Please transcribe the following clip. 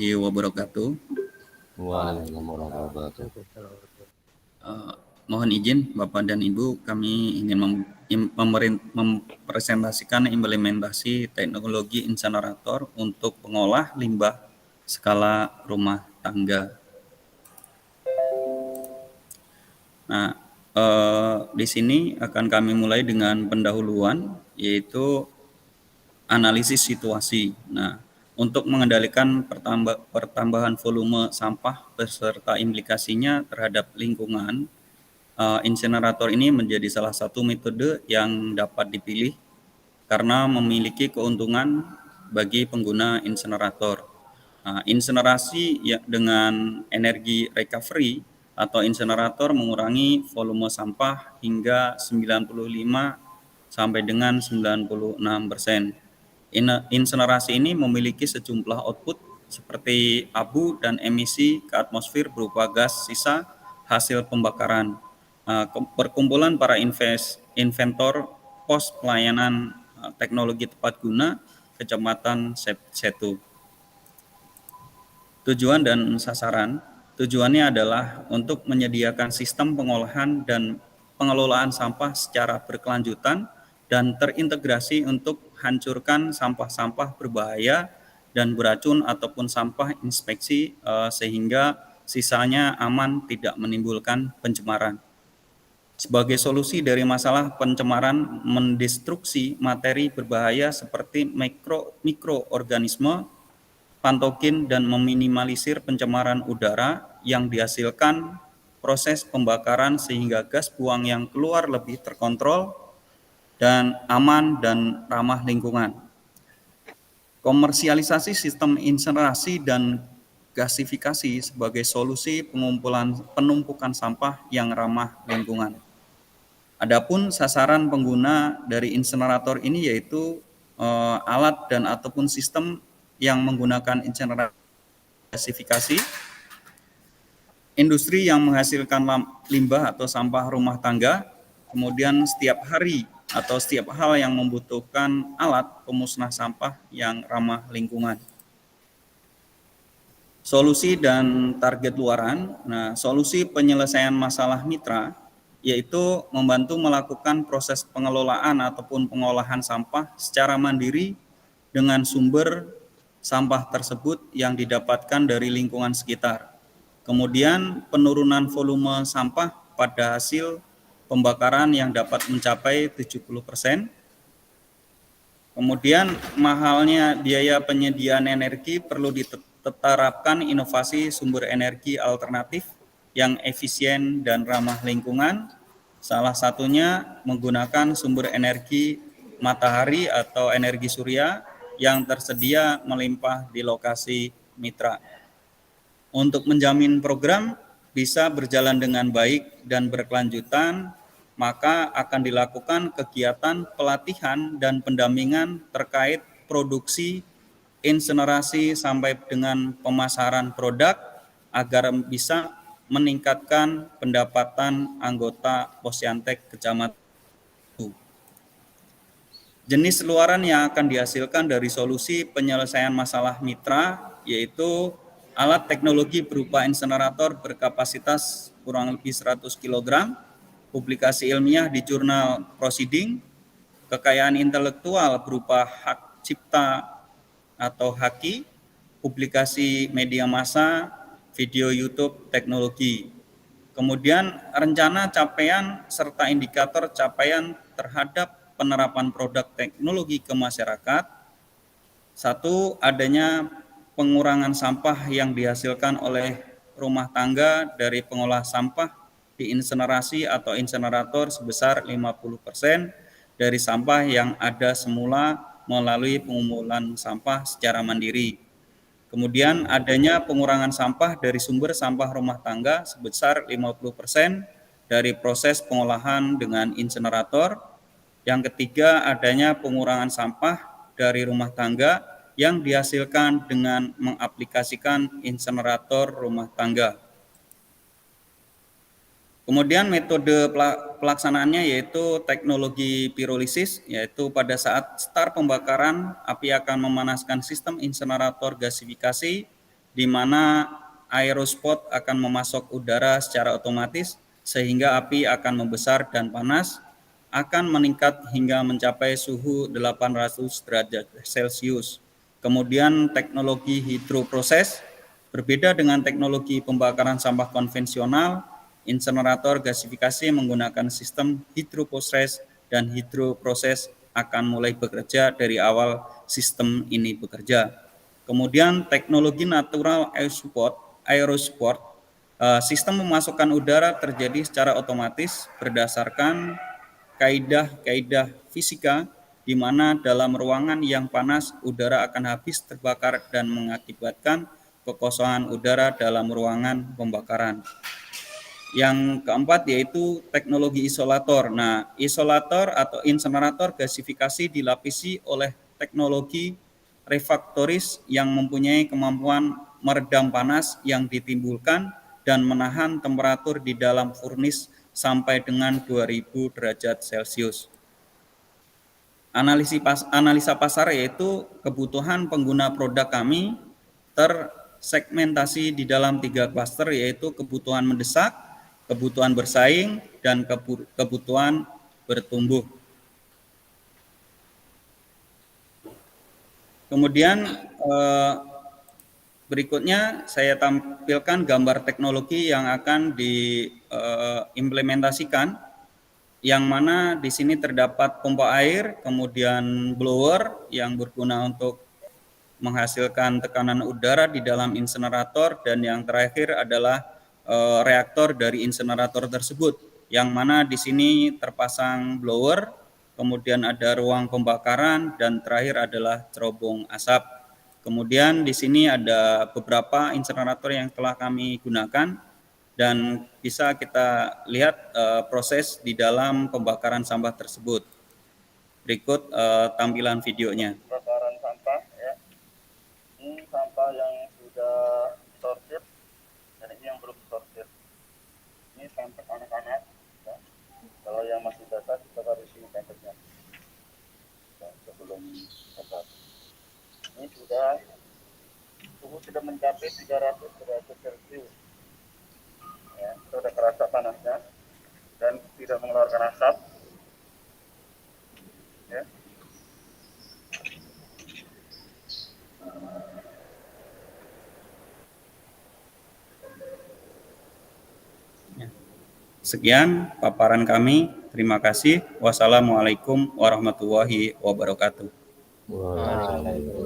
warahmatullahi wabarakatuh. Waalaikumsalam warahmatullahi wabarakatuh. Mohon izin Bapak dan Ibu, kami ingin mempresentasikan implementasi teknologi insenerator untuk pengolah limbah skala rumah tangga. Nah, di sini akan kami mulai dengan pendahuluan, yaitu analisis situasi. Nah, untuk mengendalikan pertambahan volume sampah beserta implikasinya terhadap lingkungan, insenerator ini menjadi salah satu metode yang dapat dipilih karena memiliki keuntungan bagi pengguna insenerator. Nah, insenerasi dengan energi recovery atau insenerator mengurangi volume sampah hingga 95 sampai dengan 96%. Insenerasi ini memiliki sejumlah output seperti abu dan emisi ke atmosfer berupa gas sisa hasil pembakaran. Perkumpulan para inventor pos pelayanan teknologi tepat guna Kecamatan Setu. Tujuan dan sasaran. Tujuannya adalah untuk menyediakan sistem pengolahan dan pengelolaan sampah secara berkelanjutan dan terintegrasi untuk hancurkan sampah-sampah berbahaya dan beracun ataupun sampah inspeksi sehingga sisanya aman tidak menimbulkan pencemaran. Sebagai solusi dari masalah pencemaran mendestruksi materi berbahaya seperti mikroorganisme, patogen dan meminimalisir pencemaran udara yang dihasilkan proses pembakaran sehingga gas buang yang keluar lebih terkontrol dan aman dan ramah lingkungan. Komersialisasi sistem insenerasi dan gasifikasi sebagai solusi penumpukan sampah yang ramah lingkungan. Adapun sasaran pengguna dari insenerator ini yaitu alat dan ataupun sistem yang menggunakan insenerator gasifikasi, industri yang menghasilkan limbah atau sampah rumah tangga, kemudian setiap hari atau setiap hal yang membutuhkan alat pemusnah sampah yang ramah lingkungan. Solusi dan target luaran. Nah, solusi penyelesaian masalah mitra yaitu membantu melakukan proses pengelolaan ataupun pengolahan sampah secara mandiri dengan sumber sampah tersebut yang didapatkan dari lingkungan sekitar. Kemudian penurunan volume sampah pada hasil pembakaran yang dapat mencapai 70%. Kemudian mahalnya biaya penyediaan energi perlu diterapkan inovasi sumber energi alternatif yang efisien dan ramah lingkungan, salah satunya menggunakan sumber energi matahari atau energi surya yang tersedia melimpah di lokasi mitra. Untuk menjamin program bisa berjalan dengan baik dan berkelanjutan, maka akan dilakukan kegiatan pelatihan dan pendampingan terkait produksi, insenerasi sampai dengan pemasaran produk agar bisa meningkatkan pendapatan anggota Posyantek Kecamatan. Jenis luaran yang akan dihasilkan dari solusi penyelesaian masalah mitra yaitu alat teknologi berupa insenerator berkapasitas kurang lebih 100 kg, publikasi ilmiah di jurnal Proceeding, kekayaan intelektual berupa hak cipta atau haki, publikasi media massa, video YouTube, teknologi. Kemudian rencana capaian serta indikator capaian terhadap penerapan produk teknologi ke masyarakat. Satu, adanya pengurangan sampah yang dihasilkan oleh rumah tangga dari pengolah sampah di insenerasi atau insenerator sebesar 50% dari sampah yang ada semula melalui pengumpulan sampah secara mandiri. Kemudian adanya pengurangan sampah dari sumber sampah rumah tangga sebesar 50% dari proses pengolahan dengan insenerator. Yang ketiga, adanya pengurangan sampah dari rumah tangga yang dihasilkan dengan mengaplikasikan insenerator rumah tangga. Kemudian metode pelaksanaannya yaitu teknologi pirolisis, yaitu pada saat start pembakaran, api akan memanaskan sistem insenerator gasifikasi di mana aerospot akan memasok udara secara otomatis sehingga api akan membesar dan panas, akan meningkat hingga mencapai suhu 800 derajat Celcius. Kemudian teknologi hidroproses berbeda dengan teknologi pembakaran sampah konvensional. Insenerator gasifikasi menggunakan sistem hidroproses dan hidroproses akan mulai bekerja dari awal sistem ini bekerja. Kemudian teknologi natural aerosport, sistem memasukkan udara terjadi secara otomatis berdasarkan kaidah-kaidah fisika di mana dalam ruangan yang panas udara akan habis terbakar dan mengakibatkan kekosongan udara dalam ruangan pembakaran. Yang keempat yaitu teknologi isolator. Nah, isolator atau insenerator gasifikasi dilapisi oleh teknologi refraktoris yang mempunyai kemampuan meredam panas yang ditimbulkan dan menahan temperatur di dalam furnace sampai dengan 2000 derajat Celcius. Analisa pasar yaitu kebutuhan pengguna produk kami tersegmentasi di dalam 3 klaster, yaitu kebutuhan mendesak, kebutuhan bersaing, dan kebutuhan bertumbuh. Kemudian berikutnya saya tampilkan gambar teknologi yang akan diimplementasikan, yang mana di sini terdapat pompa air, kemudian blower yang berguna untuk menghasilkan tekanan udara di dalam insenerator, dan yang terakhir adalah reaktor dari insenerator tersebut, yang mana di sini terpasang blower, kemudian ada ruang pembakaran, dan terakhir adalah cerobong asap. Kemudian di sini ada beberapa insenerator yang telah kami gunakan dan bisa kita lihat proses di dalam pembakaran sampah tersebut. Berikut tampilan videonya. Pembakaran sampah ya. Ini sampah yang sudah sortir dan ini yang belum sortir. Ini sampah anak-anak ya. Kalau yang masih basah kita harus isi pampetnya ya, sebelum basah. Ini suhu sudah mencapai 300 derajat Celcius ya, sudah kerasa panasnya dan tidak mengeluarkan asap ya. Sekian paparan kami. Terima kasih. Wassalamualaikum warahmatullahi wabarakatuh. Waalaikumsalam.